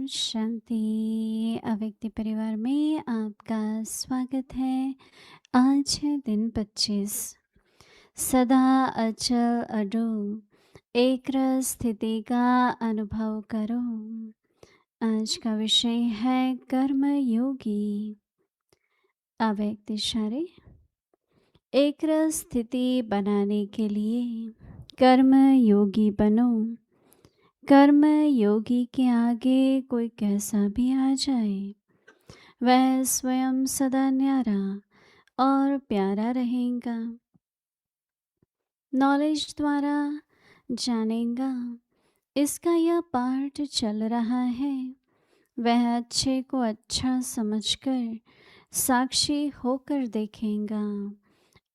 शांति। अव्यक्ति परिवार में आपका स्वागत है। आज है दिन 25। सदा अचल अडोल एक रस स्थिति का अनुभव करो। आज का विषय है कर्म योगी। अव्यक्त इशारे। एक रस स्थिति बनाने के लिए कर्म योगी बनो। कर्म योगी के आगे कोई कैसा भी आ जाए, वह स्वयं सदा न्यारा और प्यारा रहेगा। नॉलेज द्वारा जानेगा, इसका यह पाठ चल रहा है। वह अच्छे को अच्छा समझकर साक्षी होकर देखेगा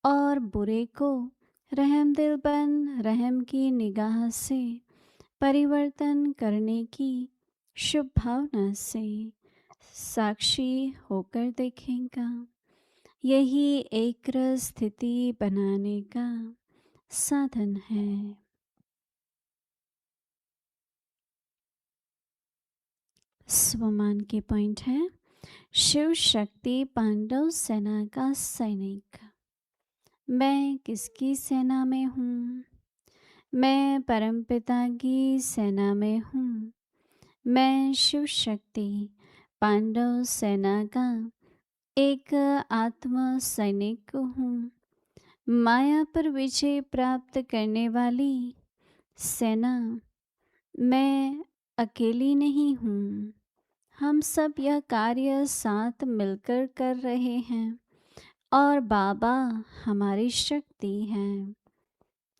और बुरे को रहमदिल बन रहम की निगाह से परिवर्तन करने की शुभ भावना से साक्षी होकर देखेगा। यही एक रस स्थिति बनाने का साधन है। स्वमान के पॉइंट है, शिव शक्ति पांडव सेना का सैनिक। मैं किसकी सेना में हूँ? मैं परमपिता की सेना में हूँ। मैं शिव शक्ति पांडव सेना का एक आत्म सैनिक हूँ। माया पर विजय प्राप्त करने वाली सेना मैं अकेली नहीं हूँ। हम सब यह कार्य साथ मिलकर कर रहे हैं और बाबा हमारी शक्ति है।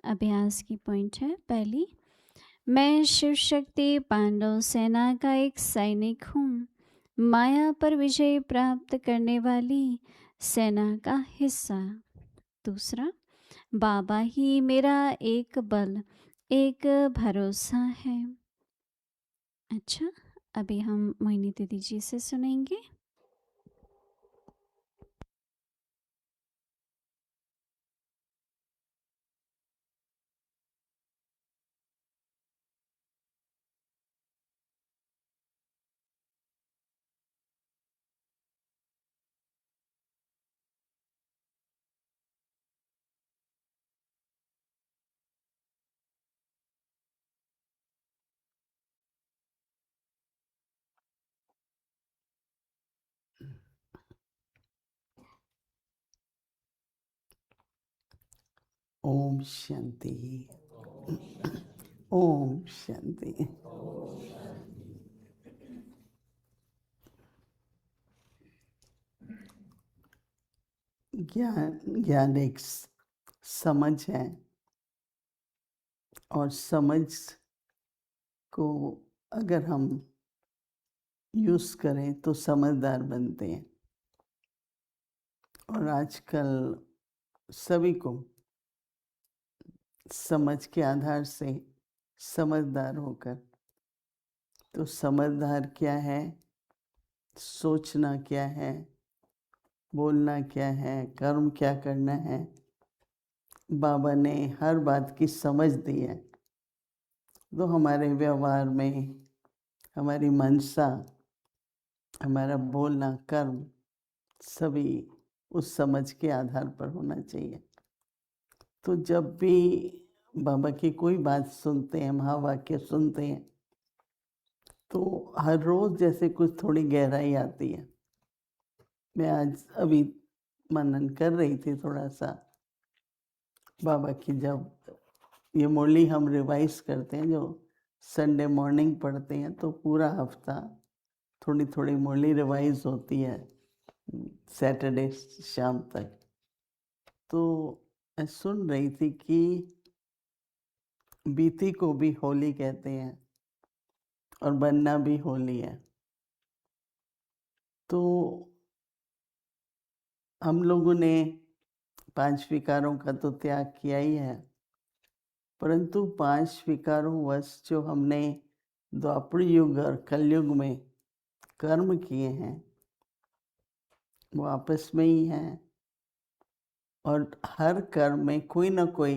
अभ्यास की पॉइंट है पहली, मैं शिव शक्ति पांडव सेना का एक सैनिक हूँ। माया पर विजय प्राप्त करने वाली सेना का हिस्सा। दूसरा, बाबा ही मेरा एक बल एक भरोसा है। अच्छा, अभी हम मोहिनी दीदी जी से सुनेंगे। ओम शांति। ओम शांति। ज्ञान एक समझ है और समझ को अगर हम यूज करें तो समझदार बनते हैं। और आजकल सभी को समझ के आधार से समझदार होकर, तो समझदार क्या है, सोचना क्या है, बोलना क्या है, कर्म क्या करना है, बाबा ने हर बात की समझ दी है। तो हमारे व्यवहार में हमारी मनसा, हमारा बोलना, कर्म सभी उस समझ के आधार पर होना चाहिए। तो जब भी बाबा की कोई बात सुनते हैं, महावाक्य सुनते हैं, तो हर रोज जैसे कुछ थोड़ी गहराई आती है। मैं आज अभी मनन कर रही थी थोड़ा सा बाबा की। जब ये मुरली हम रिवाइज करते हैं, जो संडे मॉर्निंग पढ़ते हैं, तो पूरा हफ्ता थोड़ी थोड़ी मुरली रिवाइज होती है सैटरडे शाम तक। तो मैं सुन रही थी कि बीती को भी होली कहते हैं और बनना भी होली है। तो हम लोगों ने 5 विकारों का तो त्याग किया ही है, परंतु 5 विकारों वश जो हमने द्वापर युग और कलयुग में कर्म किए हैं, वो आपस में ही हैं। और हर कर्म में कोई ना कोई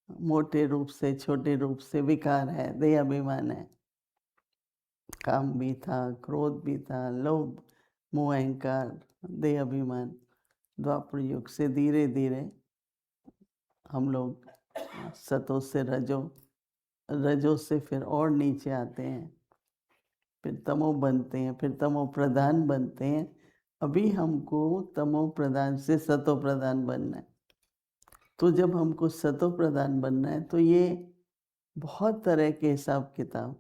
मोटे रूप से छोटे रूप से विकार है, देहाभिमान है। काम भी था, क्रोध भी था, लोभ, मोह, अहंकार, देह अभिमान। द्वापर युग से धीरे धीरे हम लोग सतो से रजो से फिर और नीचे आते हैं, फिर तमो बनते हैं, फिर तमो प्रधान बनते हैं। अभी हमको तमो प्रधान से सतो प्रधान बनना है। तो जब हमको सतो प्रधान बनना है तो ये बहुत तरह के हिसाब किताब।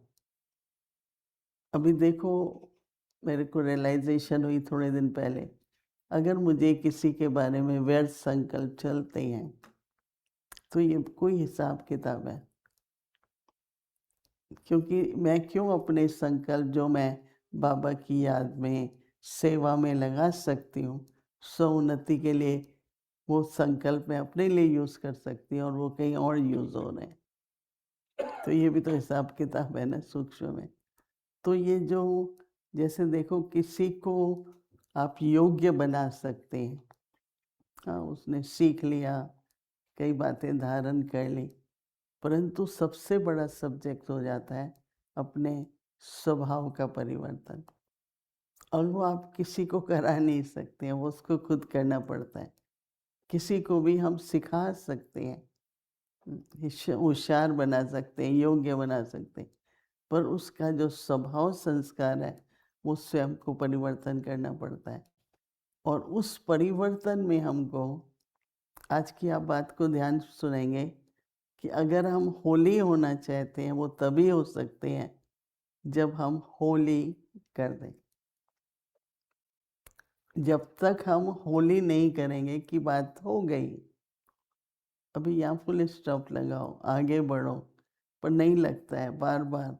अभी देखो, मेरे को रियलाइजेशन हुई थोड़े दिन पहले, अगर मुझे किसी के बारे में व्यर्थ संकल्प चलते हैं तो ये कोई हिसाब किताब है। क्योंकि मैं क्यों अपने संकल्प जो मैं बाबा की याद में, सेवा में लगा सकती हूँ, स्वोन्नति के लिए, वो संकल्प मैं अपने लिए यूज़ कर सकती हूँ और वो कहीं और यूज़ हो रहे हैं। तो ये भी तो हिसाब किताब है ना, सूक्ष्म में। तो ये जो, जैसे देखो, किसी को आप योग्य बना सकते हैं। हाँ, उसने सीख लिया, कई बातें धारण कर ली, परंतु सबसे बड़ा सब्जेक्ट हो जाता है अपने स्वभाव का परिवर्तन। और वो आप किसी को करा नहीं सकते हैं, वो उसको खुद करना पड़ता है। किसी को भी हम सिखा सकते हैं, होशियार बना सकते हैं, योग्य बना सकते हैं, पर उसका जो स्वभाव संस्कार है वो स्वयं को परिवर्तन करना पड़ता है। और उस परिवर्तन में हमको, आज की आप बात को ध्यान सुनेंगे कि अगर हम होली होना चाहते हैं वो तभी हो सकते हैं जब हम होली कर दें। जब तक हम होली नहीं करेंगे कि बात हो गई, अभी यहाँ फुल स्टॉप लगाओ, आगे बढ़ो, पर नहीं लगता है। बार बार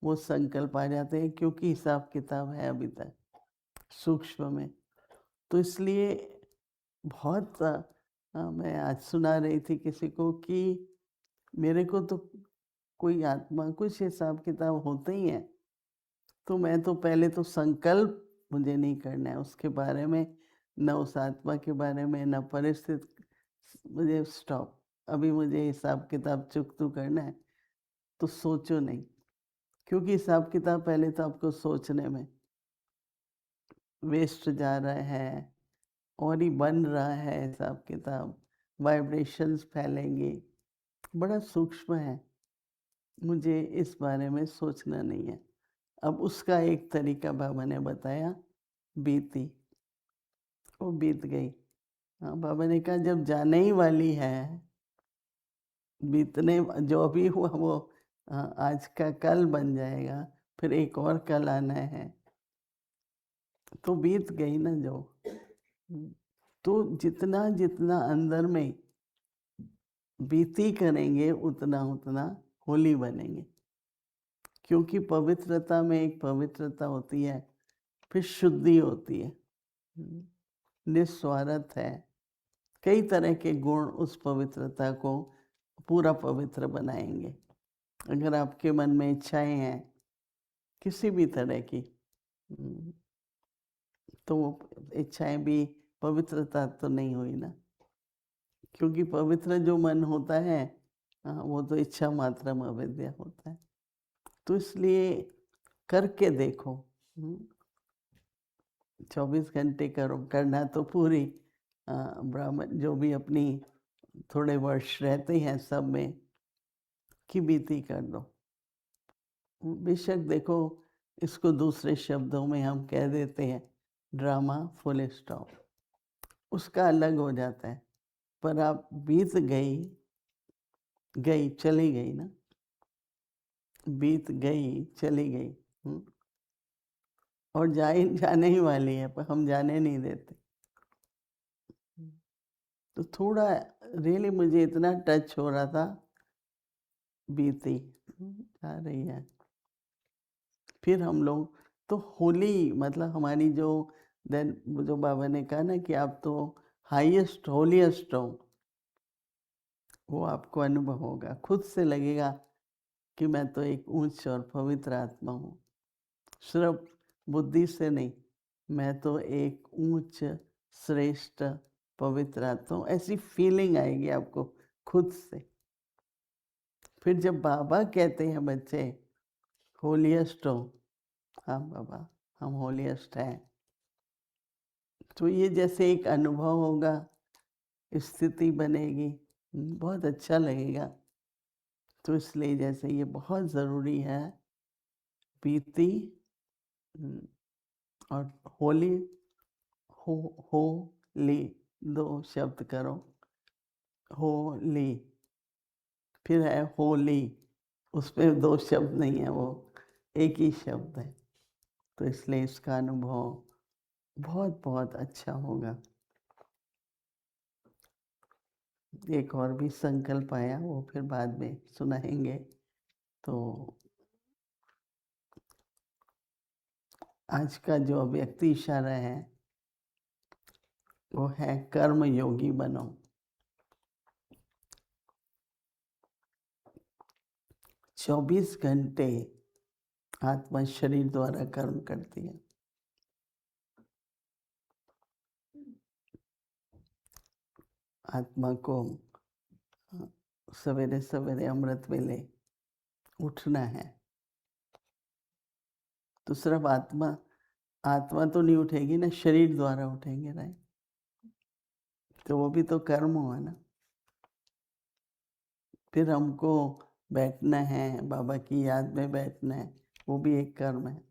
वो संकल्प आ जाते हैं क्योंकि हिसाब किताब है अभी तक सूक्ष्म में। तो इसलिए बहुत मैं आज सुना रही थी किसी को कि मेरे को तो कोई आत्मा, कुछ हिसाब किताब होते ही हैं, तो मैं तो पहले तो संकल्प मुझे नहीं करना है उसके बारे में, न उस आत्मा के बारे में, न परिस्थिति, मुझे स्टॉप। अभी मुझे हिसाब किताब चुकतू करना है, तो सोचो नहीं, क्योंकि हिसाब किताब पहले तो आपको सोचने में वेस्ट जा रहा है और ही बन रहा है हिसाब किताब, वाइब्रेशंस फैलेंगे, बड़ा सूक्ष्म है, मुझे इस बारे में सोचना नहीं है। अब उसका एक तरीका बाबा ने बताया, बीती, वो बीत गई। हाँ, बाबा ने कहा जब जाने ही वाली है, बीतने, जो अभी हुआ वो आज का कल बन जाएगा, फिर एक और कल आना है, तो बीत गई ना जो। तो जितना जितना अंदर में बीती करेंगे उतना उतना होली बनेंगे। क्योंकि पवित्रता में एक पवित्रता होती है, फिर शुद्धि होती है, निस्वार्थ है, कई तरह के गुण उस पवित्रता को पूरा पवित्र बनाएंगे। अगर आपके मन में इच्छाएं हैं किसी भी तरह की, तो वो इच्छाएं भी पवित्रता तो नहीं हुई ना, क्योंकि पवित्र जो मन होता है वो तो इच्छा मात्रम अविद्या होता है। तो इसलिए करके देखो, 24 घंटे करो, करना तो पूरी ब्राह्मण जो भी अपनी थोड़े वर्ष रहते हैं सब में की बीती कर दो। बेशक देखो, इसको दूसरे शब्दों में हम कह देते हैं ड्रामा फुल स्टॉप, उसका अलग हो जाता है। पर आप बीत गई, गई चली गई ना, बीत गई चली गई, और जाने ही वाली है, पर हम जाने नहीं देते। तो थोड़ा रियली मुझे इतना टच हो रहा था, बीती आ रही है। फिर हम लोग तो होली, मतलब हमारी जो देन, जो बाबा ने कहा ना कि आप तो हाईएस्ट होलीएस्ट हो, वो आपको अनुभव होगा, खुद से लगेगा कि मैं तो एक ऊंच और पवित्र आत्मा हूँ। सिर्फ बुद्धि से नहीं, मैं तो एक ऊंच श्रेष्ठ पवित्र आत्मा हूँ, ऐसी फीलिंग आएगी आपको खुद से। फिर जब बाबा कहते हैं बच्चे होलीएस्ट हो, हाँ बाबा, हम होलीएस्ट हैं। तो ये जैसे एक अनुभव होगा, स्थिति बनेगी, बहुत अच्छा लगेगा। तो इसलिए जैसे ये बहुत ज़रूरी है, प्रीति और होली, हो ली, 2 शब्द करो। होली, फिर है होली, उसमें 2 शब्द नहीं है, वो एक ही शब्द है। तो इसलिए इसका अनुभव बहुत बहुत अच्छा होगा। एक और भी संकल्प आया, वो फिर बाद में सुनाएंगे। तो आज का जो व्यक्ति इशारा है वो है कर्म योगी बनो। 24 घंटे आत्मा शरीर द्वारा कर्म करती है। आत्मा को सवेरे सवेरे अमृत वेले उठना है। तो सिर्फ आत्मा तो नहीं उठेगी ना, शरीर द्वारा उठेंगे, राइट? तो वो भी तो कर्म हुआ ना। फिर हमको बैठना है, बाबा की याद में बैठना है, वो भी एक कर्म है।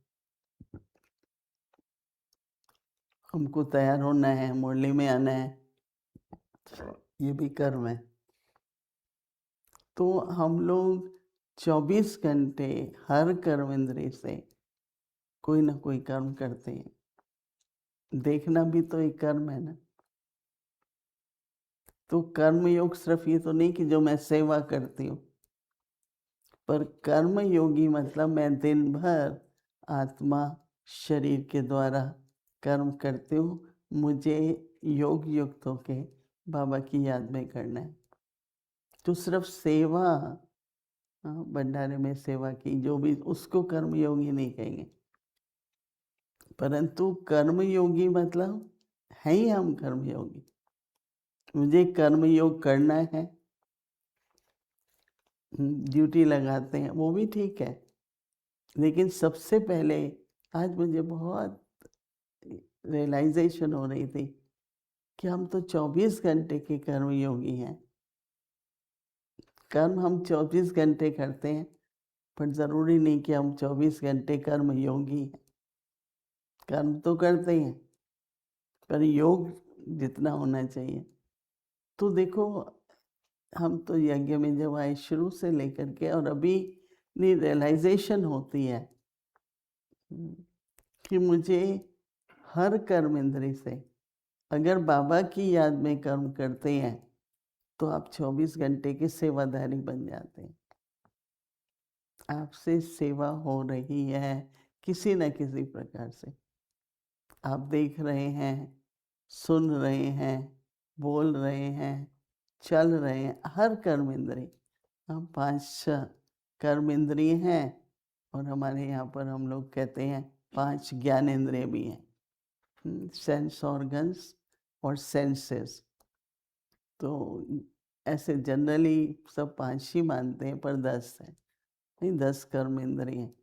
हमको तैयार होना है, मुरली में आना है, ये भी कर्म है। तो हम लोग 24 घंटे हर कर्म इंद्रिय से कोई ना कोई कर्म करते हैं। देखना भी तो एक कर्म है ना। तो कर्म योग सिर्फ ये तो नहीं कि जो मैं सेवा करती हूँ, पर कर्म योगी मतलब मैं दिन भर आत्मा शरीर के द्वारा कर्म करती हूँ। मुझे योग युक्त होके बाबा की याद में करना है। तो सिर्फ सेवा, भंडारे में सेवा की, जो भी, उसको कर्म योगी नहीं कहेंगे। परंतु कर्म योगी मतलब है ही हम कर्म योगी। मुझे कर्म योग करना है, ड्यूटी लगाते हैं, वो भी ठीक है। लेकिन सबसे पहले आज मुझे बहुत रियलाइजेशन हो रही थी कि हम तो 24 घंटे के कर्म योगी हैं। कर्म हम 24 घंटे करते हैं, पर ज़रूरी नहीं कि हम 24 घंटे कर्म योगी हैं। कर्म तो करते हैं, पर योग जितना होना चाहिए। तो देखो, हम तो यज्ञ में जब आए शुरू से लेकर के, और अभी नहीं रियलाइजेशन होती है कि मुझे हर कर्म इंद्रिय से, अगर बाबा की याद में कर्म करते हैं तो आप 24 घंटे के सेवाधारी बन जाते हैं। आपसे सेवा हो रही है किसी न किसी प्रकार से। आप देख रहे हैं, सुन रहे हैं, बोल रहे हैं, चल रहे हैं, हर कर्म इंद्रिय। हम 5 कर्म इंद्रिय हैं, और हमारे यहाँ पर हम लोग कहते हैं 5 ज्ञान इंद्रिय भी हैं, सेंस ऑर्गन्स और सेंसेस। तो ऐसे जनरली सब 5 ही मानते हैं, पर 10 है नहीं, 10 कर्म इंद्रिय हैं।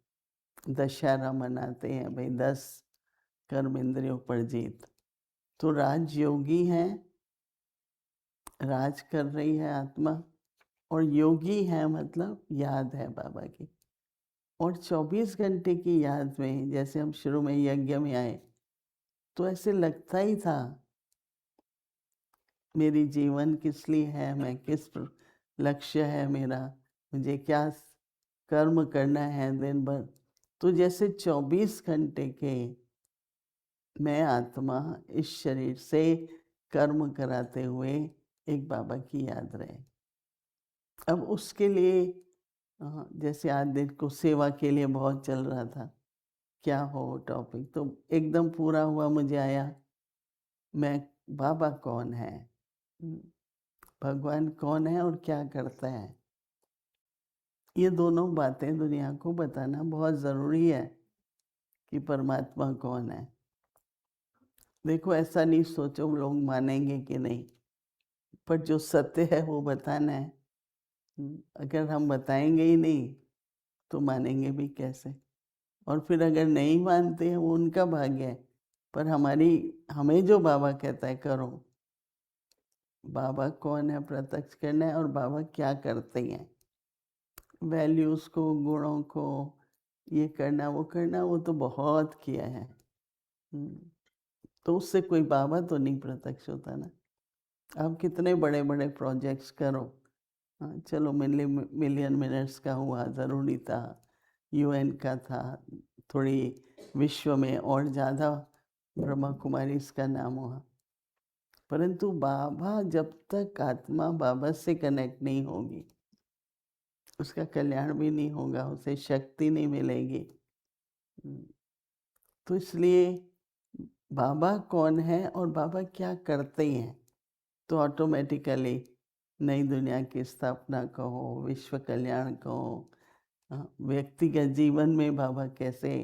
दशहरा मनाते हैं भाई, 10 कर्म इंद्रियों पर जीत। तो राजयोगी हैं, राज कर रही है आत्मा, और योगी है मतलब याद है बाबा की। और 24 घंटे की याद में, जैसे हम शुरू में यज्ञ में आए तो ऐसे लगता ही था मेरी जीवन किस लिए है, मैं किस लक्ष्य है मेरा, मुझे क्या कर्म करना है दिन भर। तो जैसे 24 घंटे के मैं आत्मा इस शरीर से कर्म कराते हुए एक बाबा की याद रहे। अब उसके लिए जैसे आज दिन को सेवा के लिए बहुत चल रहा था, क्या हो टॉपिक, तो एकदम पूरा हुआ, मुझे आया मैं, बाबा कौन है, भगवान कौन है और क्या करता है। ये दोनों बातें दुनिया को बताना बहुत ज़रूरी है कि परमात्मा कौन है। देखो, ऐसा नहीं सोचो लोग मानेंगे कि नहीं, पर जो सत्य है वो बताना है। अगर हम बताएंगे ही नहीं तो मानेंगे भी कैसे। और फिर अगर नहीं मानते हैं वो उनका भाग्य है, पर हमें जो बाबा कहता है करो। बाबा कौन है प्रत्यक्ष करना है, और बाबा क्या करते हैं, वैल्यूज़ को, गुणों को, ये करना वो करना, वो तो बहुत किया है। तो उससे कोई बाबा तो नहीं प्रत्यक्ष होता ना। आप कितने बड़े बड़े प्रोजेक्ट्स करो, हाँ चलो मिलियन मिनट्स का हुआ, ज़रूरी था, यूएन का था, थोड़ी विश्व में और ज़्यादा ब्रह्मा कुमारी इसका नाम हुआ, परंतु बाबा जब तक आत्मा बाबा से कनेक्ट नहीं होगी उसका कल्याण भी नहीं होगा, उसे शक्ति नहीं मिलेगी। तो इसलिए बाबा कौन है और बाबा क्या करते हैं, तो ऑटोमेटिकली नई दुनिया की स्थापना कहो, विश्व कल्याण कहो, व्यक्तिगत जीवन में बाबा कैसे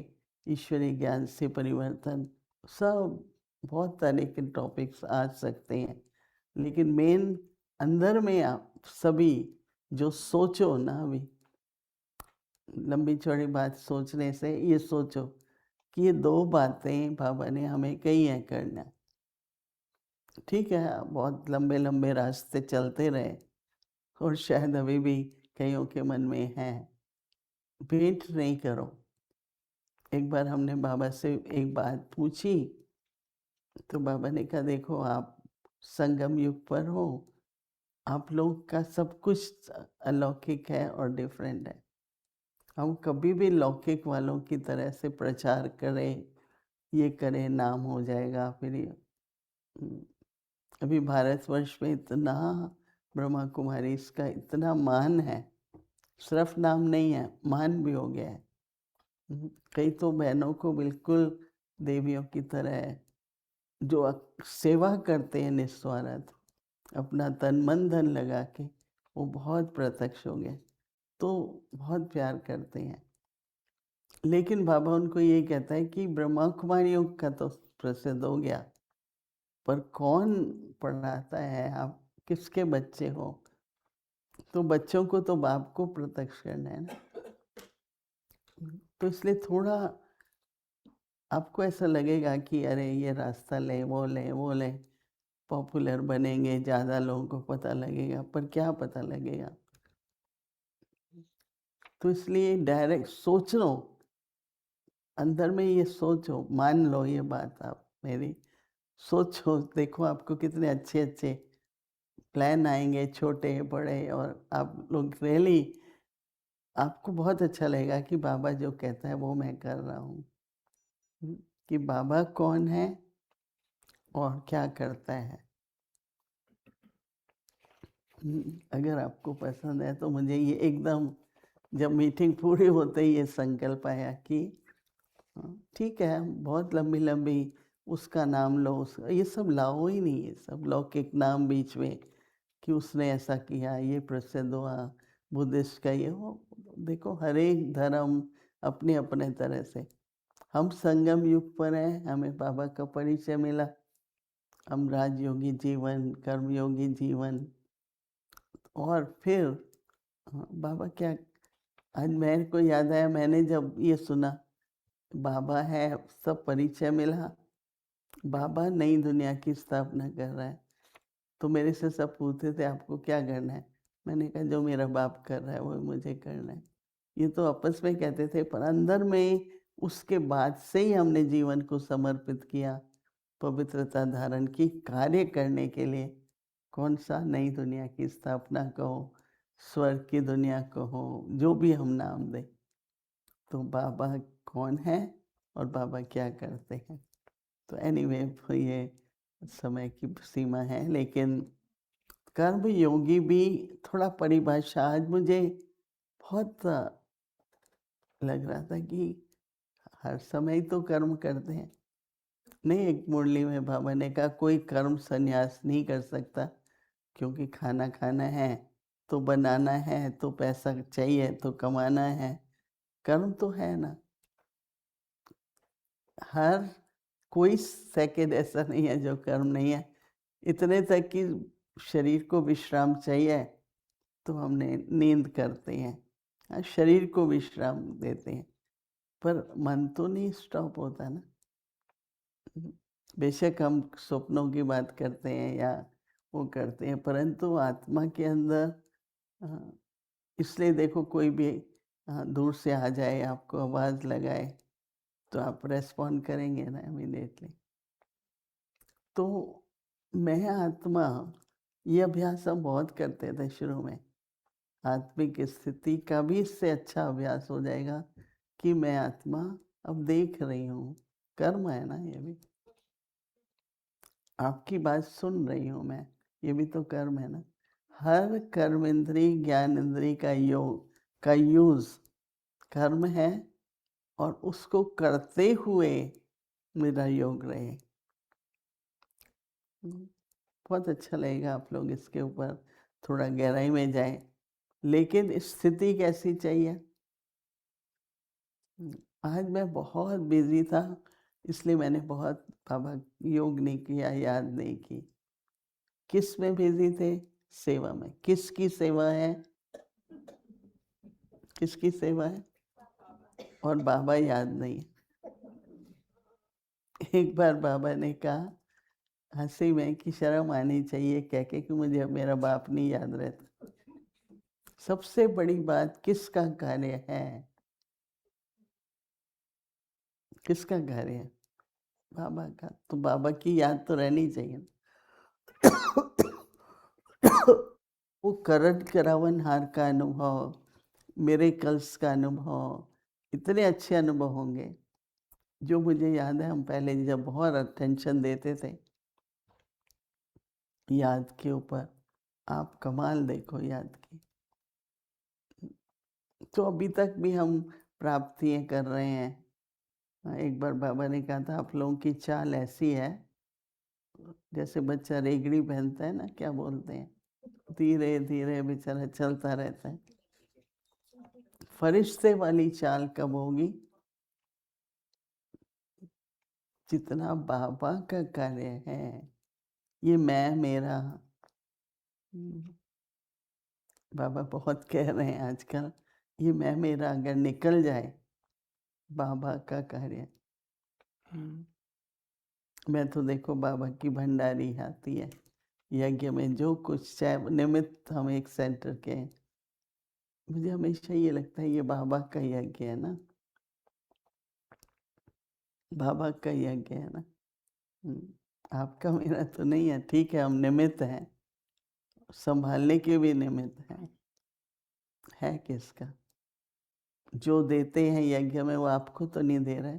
ईश्वरीय ज्ञान से परिवर्तन, सब बहुत तरह के टॉपिक्स आ सकते हैं। लेकिन मेन अंदर में आप सभी जो सोचो ना, अभी लंबी चौड़ी बात सोचने से ये सोचो कि ये 2 बातें बाबा ने हमें कही हैं करना। ठीक है, बहुत लंबे लंबे रास्ते चलते रहे और शायद अभी भी कईयों के मन में है, वेट नहीं करो। एक बार हमने बाबा से एक बात पूछी तो बाबा ने कहा देखो आप संगम युग पर हो, आप लोग का सब कुछ अलौकिक है और डिफरेंट है। हम कभी भी लौकिक वालों की तरह से प्रचार करें, ये करें, नाम हो जाएगा, फिर अभी भारतवर्ष में इतना ब्रह्मा कुमारी इसका इतना मान है, सिर्फ नाम नहीं है, मान भी हो गया है। कई तो बहनों को बिल्कुल देवियों की तरह जो सेवा करते हैं निस्वार्थ, अपना तन मन धन लगा के, वो बहुत प्रत्यक्ष हो गए, तो बहुत प्यार करते हैं। लेकिन बाबा उनको ये कहता है कि ब्रह्मा कुमारी योग का तो प्रसिद्ध हो गया, पर कौन पढ़ाता है, आप किसके बच्चे हो, तो बच्चों को तो बाप को प्रत्यक्ष करना है ना। तो इसलिए थोड़ा आपको ऐसा लगेगा कि अरे ये रास्ता ले, वो ले, वो ले, पॉपुलर बनेंगे, ज़्यादा लोगों को पता लगेगा, पर क्या पता लगेगा। तो इसलिए डायरेक्ट सोच लो, अंदर में ये सोचो, मान लो ये बात, आप मेरी सोचो, देखो आपको कितने अच्छे अच्छे प्लान आएंगे, छोटे बड़े, और आप लोग रियली आपको बहुत अच्छा लगेगा कि बाबा जो कहता है वो मैं कर रहा हूँ। कि बाबा कौन है और क्या करता है। अगर आपको पसंद है तो मुझे ये एकदम जब मीटिंग पूरी होते ही ये संकल्प आया कि ठीक है, बहुत लंबी लंबी उसका नाम लो, उसका ये सब लाओ ही नहीं, ये सब लौकिक नाम बीच में कि उसने ऐसा किया, ये प्रसिद्ध हुआ, बुद्धिस्ट का ये हो। देखो हर एक धर्म अपने अपने तरह से, हम संगम युग पर हैं, हमें बाबा का परिचय मिला, हम राजयोगी जीवन, कर्मयोगी जीवन, और फिर बाबा क्या, आज मेरे को याद आया, मैंने जब ये सुना बाबा है, सब परिचय मिला, बाबा नई दुनिया की स्थापना कर रहा है, तो मेरे से सब पूछते थे आपको क्या करना है, मैंने कहा जो मेरा बाप कर रहा है वो मुझे करना है। ये तो आपस में कहते थे, पर अंदर में उसके बाद से ही हमने जीवन को समर्पित किया पवित्रता धारण की कार्य करने के लिए। कौन सा, नई दुनिया की स्थापना कहो, स्वर्ग की दुनिया कहो, जो भी हम नाम दें। तो बाबा कौन है और बाबा क्या करते हैं। तो एनीवे ये समय की सीमा है, लेकिन कर्म योगी भी थोड़ा परिभाषा आज मुझे बहुत लग रहा था कि हर समय तो कर्म करते हैं नहीं। एक मुरली में बाबा ने कहा कोई कर्म संन्यास नहीं कर सकता, क्योंकि खाना खाना है तो बनाना है, तो पैसा चाहिए तो कमाना है, कर्म तो है ना। हर कोई सेकंड ऐसा नहीं है जो कर्म नहीं है, इतने तक कि शरीर को विश्राम चाहिए तो हमने नींद करते हैं, शरीर को विश्राम देते हैं। पर मन तो नहीं स्टॉप होता ना। बेशक हम सपनों की बात करते हैं या वो करते हैं, परंतु आत्मा के अंदर इसलिए देखो कोई भी दूर से आ जाए, आपको आवाज़ लगाए, तो आप रेस्पॉन्ड करेंगे ना इमीडिएटली। तो मैं आत्मा, ये अभ्यास हम बहुत करते थे शुरू में। आत्मिक स्थिति का भी इससे अच्छा अभ्यास हो जाएगा कि मैं आत्मा अब देख रही हूँ। कर्म है ना ये भी, आपकी बात सुन रही हूँ मैं, ये भी तो कर्म है ना। हर कर्म इंद्री ज्ञान इंद्री का यूज कर्म है, और उसको करते हुए मेरा योग रहे। बहुत अच्छा लगेगा आप लोग इसके ऊपर थोड़ा गहराई में जाएं। लेकिन स्थिति कैसी चाहिए? आज मैं बहुत बिजी था, इसलिए मैंने बहुत बाबा योग नहीं किया, याद नहीं की। किस में बिजी थे? सेवा में। किसकी सेवा है? किसकी सेवा है? और बाबा याद नहीं। एक बार बाबा ने कहा हंसी में कि शर्म आनी चाहिए कह के कि मुझे मेरा बाप नहीं याद रहता। सबसे बड़ी बात किसका कार्य है? किसका कार्य है? बाबा का। तो बाबा की याद तो रहनी चाहिए। वो करट करावन हार का अनुभव, मेरे कल्स का अनुभव, इतने अच्छे अनुभव होंगे जो मुझे याद है। हम पहले जब बहुत अटेंशन देते थे याद के ऊपर, आप कमाल देखो याद की। तो अभी तक भी हम प्राप्तियां कर रहे हैं। एक बार बाबा ने कहा था आप लोगों की चाल ऐसी है जैसे बच्चा रेगड़ी पहनता है ना, क्या बोलते हैं, धीरे धीरे बेचारा चलता रहता है। फरिश्ते वाली चाल कब होगी? जितना बाबा का कार्य है, ये मैं मेरा। बाबा बहुत कह रहे हैं आजकल, ये मैं मेरा अगर निकल जाए, बाबा का कार्य। मैं तो देखो बाबा की भंडारी आती है यज्ञ में, जो कुछ चाहे निमित्त हम एक सेंटर के हैं, मुझे हमेशा ये लगता है ये बाबा का यज्ञ है ना, बाबा का यज्ञ है ना। आपका मेरा तो नहीं है, ठीक है, हम निमित्त हैं, संभालने के भी निमित्त हैं। है किसका? जो देते हैं यज्ञ में वो आपको तो नहीं दे रहे,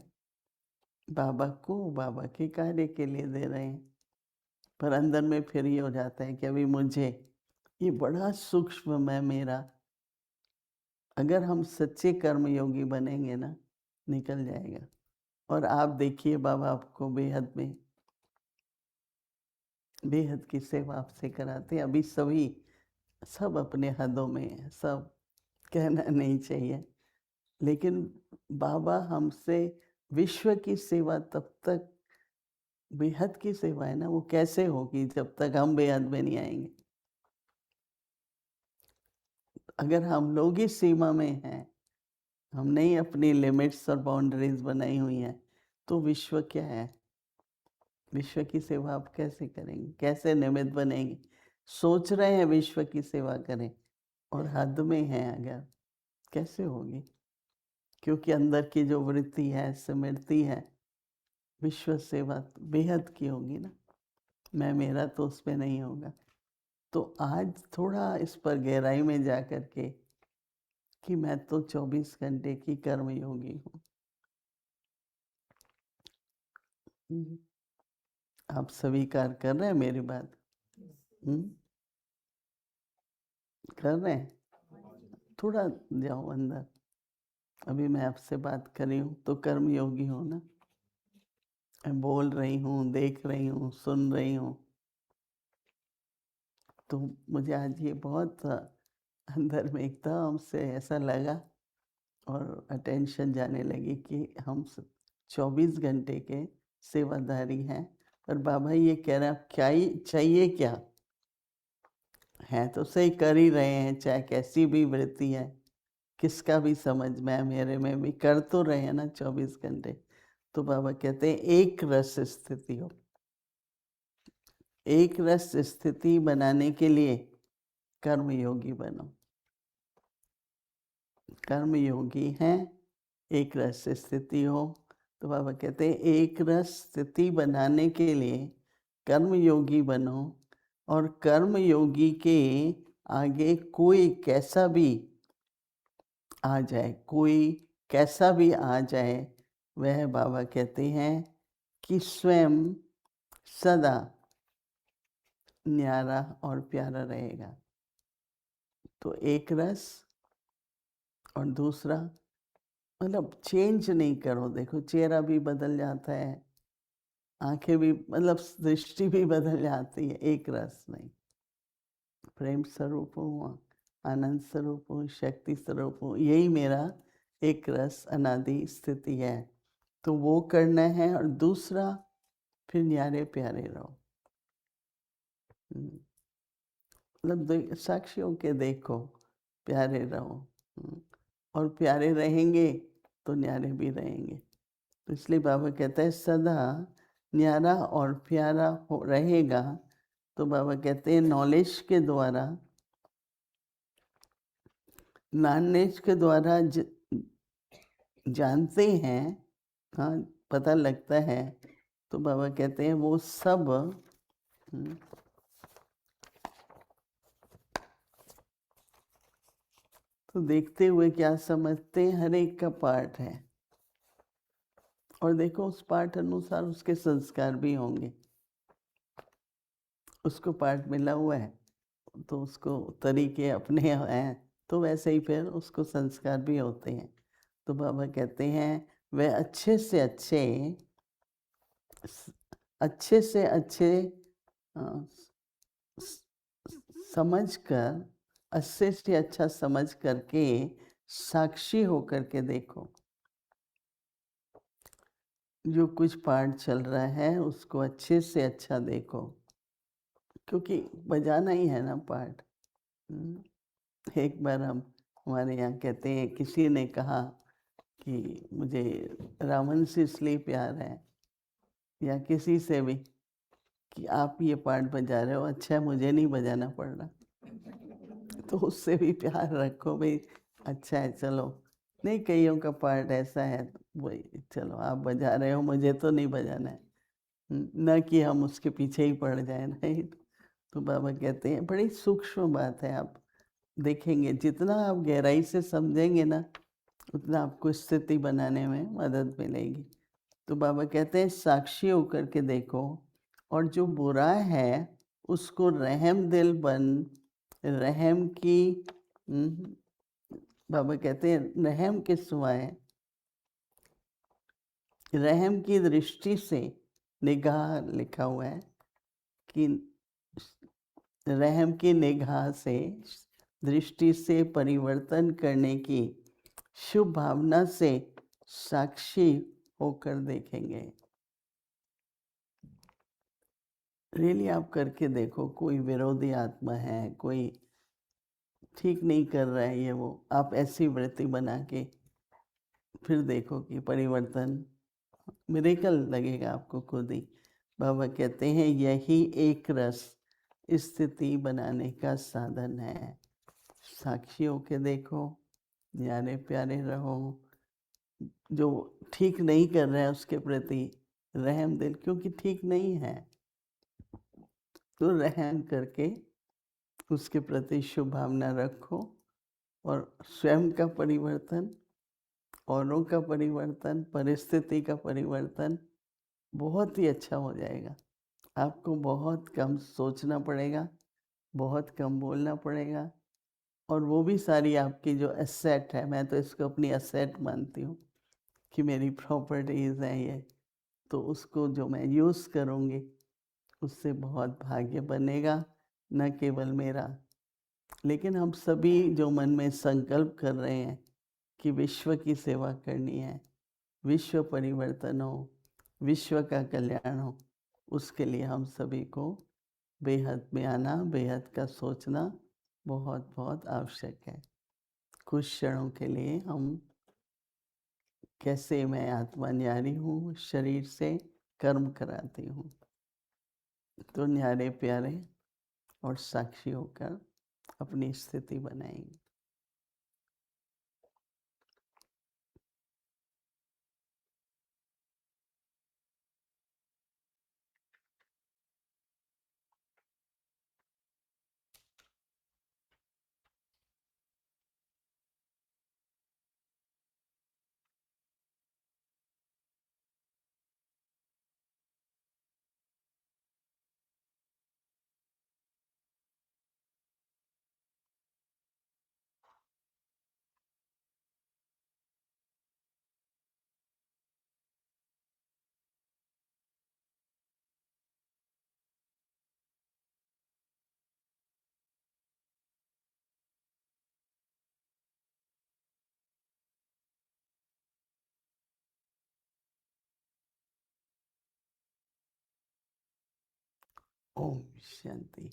बाबा को, बाबा के कार्य के लिए दे रहे हैं। पर अंदर में फिर ये हो जाता है कि अभी मुझे, ये बड़ा सूक्ष्म मैं मेरा, अगर हम सच्चे कर्म योगी बनेंगे ना, निकल जाएगा। और आप देखिए बाबा आपको बेहद में बेहद की सेवा आपसे कराते हैं। अभी सभी सब अपने हदों में हैं, सब कहना नहीं चाहिए, लेकिन बाबा हमसे विश्व की सेवा तब तक, बेहद की सेवा है ना, वो कैसे होगी जब तक हम बेहद में नहीं आएंगे। अगर हम लोग इस सीमा में हैं, हमने ही अपनी लिमिट्स और बाउंड्रीज बनाई हुई हैं, तो विश्व क्या है? विश्व की सेवा आप कैसे करेंगे? कैसे निमित्त बनेंगे? सोच रहे हैं विश्व की सेवा करें और हद में हैं अगर, कैसे होगी? क्योंकि अंदर की जो वृत्ति है, स्मृति है, विश्व सेवा बेहद की होगी ना, मैं मेरा तो उसमें नहीं होगा। तो आज थोड़ा इस पर गहराई में जा कर के कि मैं तो 24 घंटे की कर्मयोगी हूँ। आप स्वीकार कर रहे हैं मेरी बात? कर रहे हैं? थोड़ा जाओ अंदर। अभी मैं आपसे बात कर रही हूँ तो कर्मयोगी हूँ ना, मैं बोल रही हूँ, देख रही हूँ, सुन रही हूँ। तो मुझे आज ये बहुत अंदर में एकदम से ऐसा लगा और अटेंशन जाने लगी कि हम 24 घंटे के सेवादारी हैं। और बाबा ये कह रहे हैं क्या ही चाहिए, क्या है तो सही कर ही रहे हैं, चाहे कैसी भी वृत्ति है, किसका भी समझ में मेरे में भी कर तो रहे हैं ना 24 घंटे। तो बाबा कहते हैं एक रस स्थिति हो। एक रस स्थिति बनाने के लिए कर्म योगी बनो। कर्म योगी हैं, एक रस स्थिति हो। तो बाबा कहते हैं एक रस स्थिति बनाने के लिए कर्म योगी बनो, और कर्म योगी के आगे कोई कैसा भी आ जाए, कोई कैसा भी आ जाए, वह बाबा कहते हैं कि स्वयं सदा न्यारा और प्यारा रहेगा। तो एक रस, और दूसरा मतलब चेंज नहीं करो। देखो चेहरा भी बदल जाता है, आंखें भी, मतलब दृष्टि भी बदल जाती है, एक रस नहीं। प्रेम स्वरूप हूँ, आनंद स्वरूप हूँ, शक्ति स्वरूप हूँ, यही मेरा एक रस अनादि स्थिति है। तो वो करना है। और दूसरा फिर न्यारे प्यारे रहो। मतलब साक्षियों के देखो, प्यारे रहो। और प्यारे रहेंगे तो न्यारे भी रहेंगे। तो इसलिए बाबा कहता है सदा न्यारा और प्यारा हो रहेगा। तो बाबा कहते हैं नॉलेज के द्वारा, नॉलेज के द्वारा जानते हैं, हाँ पता लगता है। तो बाबा कहते हैं वो सब तो देखते हुए क्या समझते हैं, हर एक का पाठ है। और देखो उस पाठ अनुसार उसके संस्कार भी होंगे। उसको पाठ मिला हुआ है तो उसको तरीके अपने हैं, तो वैसे ही फिर उसको संस्कार भी होते हैं। तो बाबा कहते हैं वह अच्छे से अच्छे समझकर, अच्छे से अच्छा समझ करके साक्षी होकर के देखो। जो कुछ पाठ चल रहा है उसको अच्छे से अच्छा देखो, क्योंकि बजाना ही है ना पाठ। एक बार हमारे यहाँ कहते हैं, किसी ने कहा कि मुझे रावण से इसलिए प्यार है, या किसी से भी, कि आप ये पाठ बजा रहे हो, अच्छा मुझे नहीं बजाना पड़ रहा, तो उससे भी प्यार रखो भाई, अच्छा है चलो। नहीं, कईयों का पार्ट ऐसा है वही, चलो आप बजा रहे हो, मुझे तो नहीं बजाना है, न कि हम उसके पीछे ही पड़ जाए। नहीं, तो बाबा कहते हैं बड़ी सूक्ष्म बात है। आप देखेंगे जितना आप गहराई से समझेंगे ना, उतना आपको स्थिति बनाने में मदद मिलेगी। तो बाबा कहते हैं साक्षी होकर के देखो, और जो बुरा है उसको रहम दिल बन, रहम की बाबा कहते हैं रहम के सिवाय, रहम की दृष्टि से, निगाह लिखा हुआ है कि रहम की निगाह से, दृष्टि से परिवर्तन करने की शुभ भावना से साक्षी होकर देखेंगे। रियली आप करके देखो, कोई विरोधी आत्मा है, कोई ठीक नहीं कर रहा है ये वो, आप ऐसी वृत्ति बना के फिर देखो कि परिवर्तन, मिरेकल लगेगा आपको खुद ही। बाबा कहते हैं यही एक रस स्थिति बनाने का साधन है। साक्षी होके देखो, न्यारे प्यारे रहो, जो ठीक नहीं कर रहा है उसके प्रति रहम दिल, क्योंकि ठीक नहीं है तो रहम करके उसके प्रति शुभ भावना रखो, और स्वयं का परिवर्तन, औरों का परिवर्तन, परिस्थिति का परिवर्तन बहुत ही अच्छा हो जाएगा। आपको बहुत कम सोचना पड़ेगा, बहुत कम बोलना पड़ेगा, और वो भी सारी आपकी जो एसेट है, मैं तो इसको अपनी एसेट मानती हूँ कि मेरी प्रॉपर्टीज़ हैं ये, तो उसको जो मैं यूज़ करूँगी उससे बहुत भाग्य बनेगा, न केवल मेरा। लेकिन हम सभी जो मन में संकल्प कर रहे हैं कि विश्व की सेवा करनी है, विश्व परिवर्तन हो, विश्व का कल्याण हो, उसके लिए हम सभी को बेहद में आना, बेहद का सोचना बहुत बहुत आवश्यक है। कुछ क्षणों के लिए हम कैसे मैं आत्मा न्यारी हूँ, शरीर से कर्म कराती हूँ। तो न्यारे प्यारे और साक्षी होकर अपनी स्थिति बनाएंगे। ओम शांति।